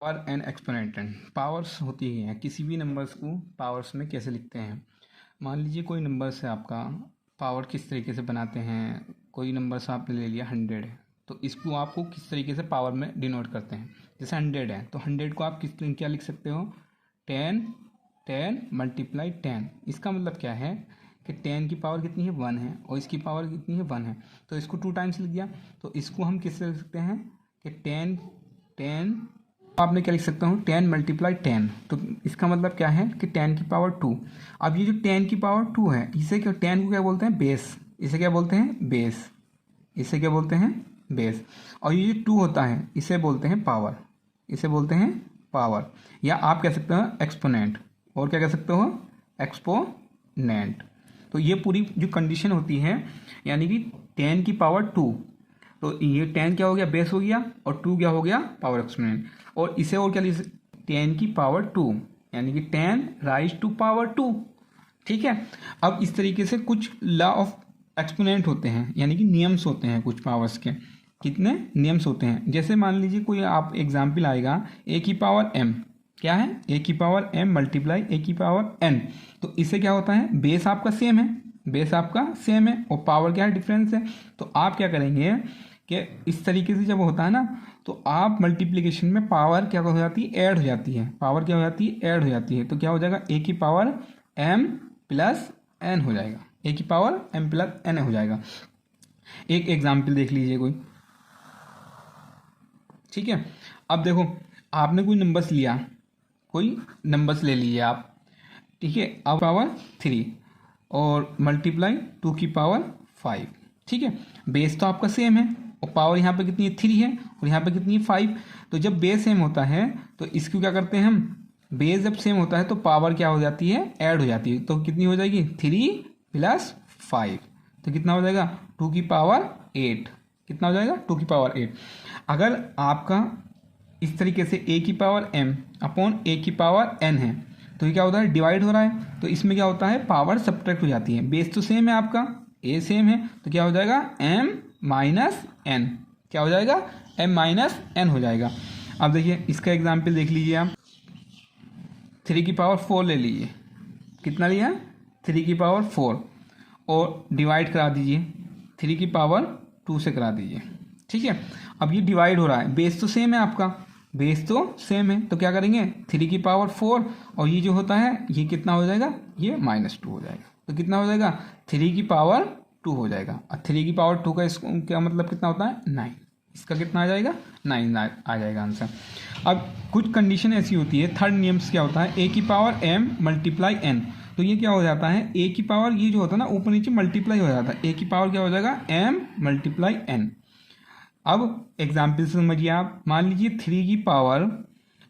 Power and exponent. Powers होती हैं किसी भी नंबर्स को पावर्स में कैसे लिखते हैं। मान लीजिए कोई नंबर से आपका पावर किस तरीके से बनाते हैं। कोई नंबर से आपने ले लिया 100 है, तो इसको आपको किस तरीके से पावर में डिनोट करते हैं। जैसे 100 है तो 100 को आप क्या लिख सकते हो, 10 मल्टीप्लाई 10। इसका मतलब क्या है कि 10 की पावर कितनी है 1 है और इसकी पावर कितनी है 1 है, तो इसको 2 टाइम्स लिख दिया। तो इसको हम किससे लिख सकते हैं कि 10 आपने क्या लिख सकता हूँ 10 मल्टीप्लाई 10। तो इसका मतलब क्या है कि 10 की पावर 2। अब ये जो 10 की पावर 2 है इसे क्या 10 को क्या बोलते हैं बेस। इसे क्या बोलते हैं बेस। इसे क्या बोलते हैं बेस। और ये जो 2 होता है इसे बोलते हैं पावर। इसे बोलते हैं पावर, या आप कह सकते हो एक्सपोनेंट। और क्या कह सकते हो एक्सपोनेंट। तो ये पूरी जो कंडीशन होती है यानी कि 10 की पावर 2, तो ये 10 क्या हो गया बेस हो गया और 2 क्या हो गया पावर एक्सपोनेंट। और इसे और क्या लिख 10 की पावर 2 यानी कि 10 राइज टू पावर 2। ठीक है। अब इस तरीके से कुछ लॉ ऑफ एक्सपोनेंट होते हैं यानी कि नियम्स होते हैं कुछ पावर्स के। कितने नियम्स होते हैं, जैसे मान लीजिए कोई आप एग्जाम्पल आएगा ए की पावर m। क्या है ए की पावर m मल्टीप्लाई ए की पावर n। तो इससे क्या होता है बेस आपका सेम है, बेस आपका सेम है और पावर क्या है डिफरेंस है। तो आप क्या करेंगे कि इस तरीके से जब होता है ना तो आप मल्टीप्लिकेशन में पावर क्या हो जाती है ऐड हो जाती है। पावर क्या हो जाती है ऐड हो जाती है। तो क्या हो जाएगा ए की पावर m प्लस n हो जाएगा। ए की पावर m प्लस n हो जाएगा। एक एग्जाम्पल देख लीजिए कोई। ठीक है। अब देखो आपने कोई नंबर्स लिया, कोई नंबर्स ले लीजिए आप। ठीक है। अब पावर 3 और मल्टीप्लाई 2 की पावर 5। ठीक है। बेस तो आपका सेम है और पावर यहाँ पे कितनी है 3 है और यहाँ पे कितनी है 5। तो जब बेस सेम होता है तो इसको क्या करते हैं हम, बेस जब सेम होता है तो पावर क्या हो जाती है ऐड हो जाती है। तो कितनी हो जाएगी 3 प्लस 5, तो कितना हो जाएगा 2 की पावर 8। कितना हो जाएगा 2 की पावर 8। अगर आपका इस तरीके से ए की पावर m अपॉन ए की पावर n है तो ये क्या होता है डिवाइड हो रहा है। तो इसमें क्या होता है पावर सब्ट्रैक्ट हो जाती है। बेस तो सेम है आपका, ए सेम है, तो क्या हो जाएगा m माइनस n। क्या हो जाएगा m माइनस n हो जाएगा। अब देखिए इसका एग्जाम्पल देख लीजिए आप। 3 की पावर 4 ले लीजिए। कितना लिया 3 की पावर 4 और डिवाइड करा दीजिए 3 की पावर 2 से करा दीजिए। ठीक है। अब ये डिवाइड हो रहा है, बेस तो सेम है आपका, बेस तो सेम है, तो क्या करेंगे 3 की पावर 4 और ये जो होता है ये कितना हो जाएगा ये -2 हो जाएगा। तो कितना हो जाएगा 3 की पावर 2 हो जाएगा। और 3 की पावर 2 का इसको क्या मतलब कितना होता है 9। इसका कितना आ जाएगा 9 आ जाएगा आंसर। अब कुछ कंडीशन ऐसी होती है, थर्ड नियम्स क्या होता है ए की पावर m मल्टीप्लाई n। तो ये क्या हो जाता है ए की पावर ये जो होता है ना ऊपर नीचे मल्टीप्लाई हो जाता है। ए की पावर क्या हो जाएगा m मल्टीप्लाई n। अब एग्जाम्पल से समझिए आप। मान लीजिए 3 की पावर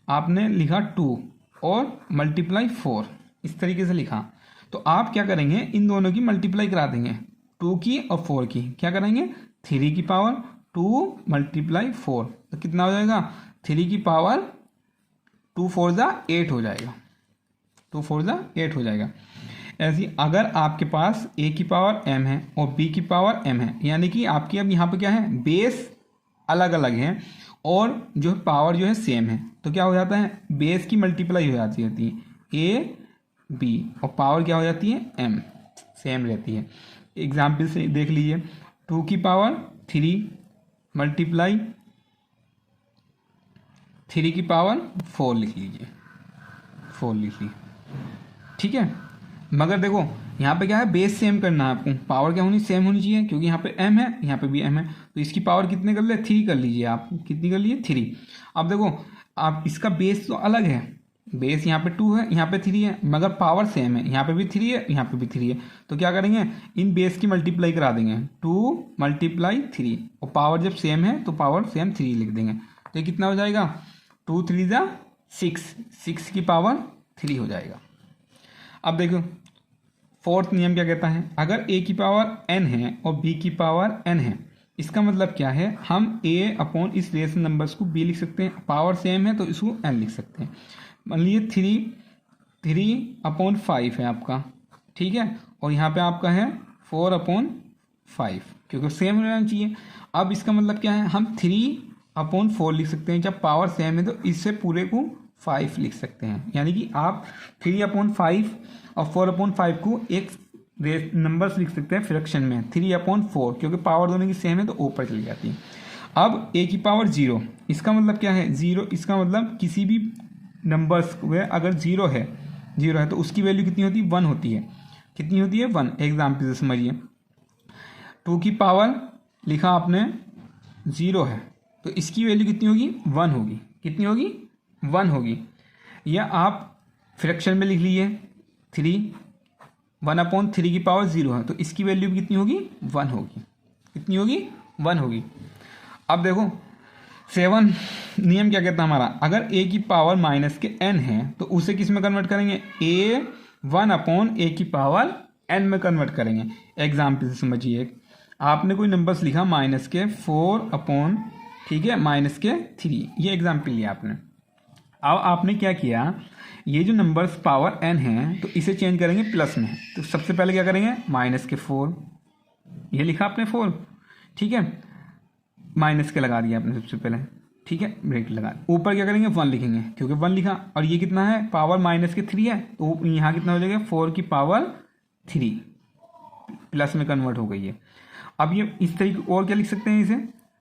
आपने लिखा 2 और मल्टीप्लाई 4 इस तरीके से लिखा, तो आप क्या करेंगे इन दोनों की मल्टीप्लाई करा देंगे 2 की और 4 की। क्या करेंगे 3 की पावर 2 मल्टीप्लाई 4, तो कितना हो जाएगा 3 की पावर 2 4 जा 8 हो जाएगा। 2 4 जा 8 हो जाएगा। ऐसी अगर आपके पास a की पावर m है और b की पावर m है यानी कि आपकी अब यहाँ पे क्या है बेस अलग अलग है और जो पावर जो है सेम है, तो क्या हो जाता है बेस की मल्टीप्लाई हो जाती है a b और पावर क्या हो जाती है m सेम रहती है। एग्जाम्पल से देख लीजिए 2 की पावर 3 मल्टीप्लाई 3 की पावर 4 लिख लीजिए, 4 लिख लीजिए। ठीक है। मगर देखो यहाँ पे क्या है बेस सेम करना है आपको, पावर क्या होनी सेम होनी चाहिए क्योंकि यहाँ पे m है यहाँ पे भी m है। तो इसकी पावर कितने कर ले 3 कर लीजिए आप। कितनी कर लीजिए 3। अब देखो आप इसका बेस तो अलग है, बेस यहाँ पे 2 है यहाँ पे 3 है मगर पावर सेम है, यहाँ पे भी 3 है यहाँ पे भी 3 है। तो क्या करेंगे इन बेस की मल्टीप्लाई करा देंगे 2 मल्टीप्लाई 3 और पावर जब सेम है तो पावर सेम 3 लिख देंगे। तो ये कितना हो जाएगा 2 3 जा 6 की पावर 3 हो जाएगा। अब देखो फोर्थ नियम क्या कहता है, अगर a की पावर n है और b की पावर n है इसका मतलब क्या है हम a अपॉन इस रेशनल नंबर्स को b लिख सकते हैं, पावर सेम है तो इसको n लिख सकते हैं। मान लीजिए 3 अपॉन 5 है आपका। ठीक है। और यहाँ पे आपका है 4 अपॉन 5 क्योंकि सेम रहना चाहिए। अब इसका मतलब क्या है हम 3 अपॉन 4 लिख सकते हैं। जब पावर सेम है तो इससे पूरे को 5 लिख सकते हैं। यानी कि आप 3/5 और 4/5 को एक नंबर्स लिख सकते हैं फ्रैक्शन में 3/4, क्योंकि पावर दोनों की सेम है तो ऊपर चली जाती है। अब a की पावर 0, इसका मतलब क्या है 0, इसका मतलब किसी भी नंबर्स में अगर 0 है तो उसकी वैल्यू कितनी होती है 1 होती है। कितनी होती है 1। एग्जाम्पल से समझिए, 2 की पावर लिखा आपने 0 है तो इसकी वैल्यू कितनी होगी 1 होगी। कितनी होगी 1 होगी। या आप फ्रैक्शन में लिख लीजिए 3, 1/3 की पावर 0 है तो इसकी वैल्यू भी कितनी होगी 1 होगी। कितनी होगी 1 होगी। अब देखो 7 नियम क्या कहता है हमारा, अगर a की पावर माइनस के n है तो उसे किस में कन्वर्ट करेंगे, a 1/a की पावर n में कन्वर्ट करेंगे। एग्जाम्पल से समझिए, आपने कोई नंबर्स लिखा माइनस के 4/, ठीक है, माइनस के 3, ये एग्जाम्पल लिया आपने। अब आपने क्या किया, ये जो नंबर्स पावर n है तो इसे चेंज करेंगे प्लस में। तो सबसे पहले क्या करेंगे, माइनस के 4, ये लिखा आपने 4, ठीक है, माइनस के लगा दिया आपने सबसे पहले, ठीक है, ब्रेक लगा। ऊपर क्या करेंगे 1 लिखेंगे क्योंकि 1 लिखा, और ये कितना है पावर माइनस के 3 है तो यहाँ कितना हो जाएगा 4 की पावर 3 प्लस में कन्वर्ट हो गई है। अब ये इस तरीके और क्या लिख सकते हैं, इसे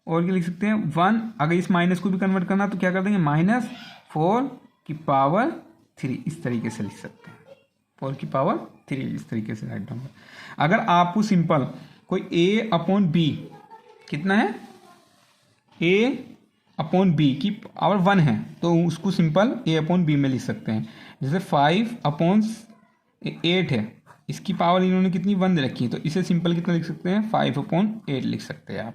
और क्या लिख सकते हैं 1, अगर इस माइनस को भी कन्वर्ट करना तो क्या कर देंगे -4 की पावर 3, इस तरीके से लिख सकते हैं 4 की पावर 3, इस तरीके से राइट डाउन। अगर आपको सिंपल कोई a/b कितना है, a/b की पावर 1 है तो उसको सिंपल a/b में लिख सकते हैं। जैसे 5/8 है, इसकी पावर इन्होंने कितनी 1 दे रखी है तो इसे सिंपल कितना लिख सकते हैं 5/8 लिख सकते हैं आप,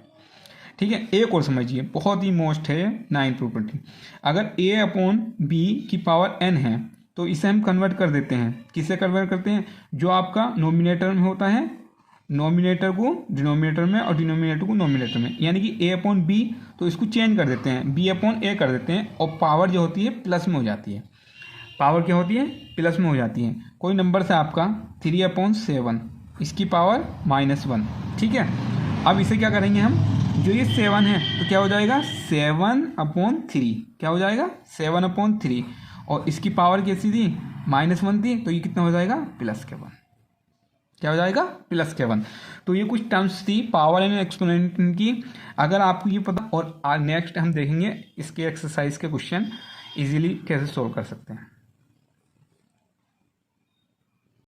ठीक है। एक और समझिए, बहुत ही मोस्ट है 9th प्रॉपर्टी। अगर a/b की पावर n है तो इसे हम कन्वर्ट कर देते हैं, किसे कन्वर्ट करते हैं, जो आपका नोमिनेटर में होता है नोमिनेटर को डिनोमिनेटर में और डिनोमिनेटर को नोमिनेटर में। यानी कि a/b तो इसको चेंज कर देते हैं b/a कर देते हैं और पावर जो होती है प्लस में हो जाती है। पावर क्या होती है प्लस में हो जाती है। कोई नंबर से आपका 3/7, इसकी पावर -1, ठीक है। अब इसे क्या करेंगे हम, जो ये 7 है तो क्या हो जाएगा 7/3, क्या हो जाएगा 7/3, और इसकी पावर कैसी थी -1 थी तो ये कितना हो जाएगा +1, क्या हो जाएगा +1। तो ये कुछ टर्म्स थी पावर एंड एक्सपोनेंट की। अगर आपको ये पता, और नेक्स्ट हम देखेंगे इसके एक्सरसाइज के क्वेश्चन इजीली कैसे सोल्व कर सकते हैं।